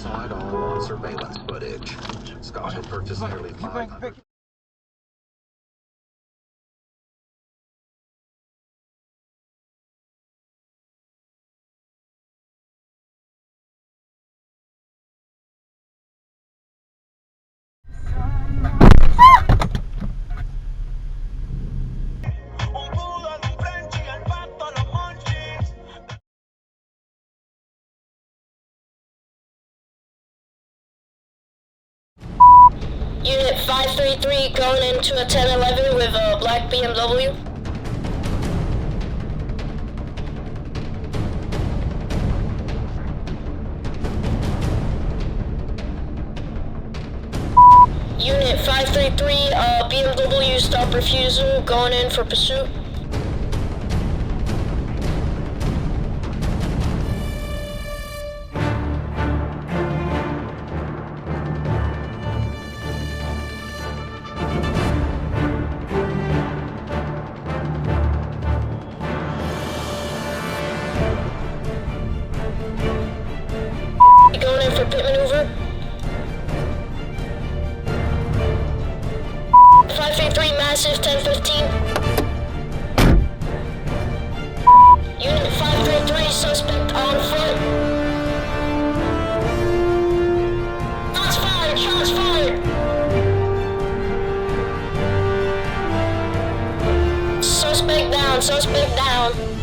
saw it all on surveillance footage. Scott had purchased nearly 500. Unit 533 going into a 1011 with a black BMW. Unit 533, BMW stop refusal, going in for pursuit. Going in for pit maneuver. 533 massive 1015. Unit 533 suspect on foot. Shots fired, shots fired. Suspect down, suspect down.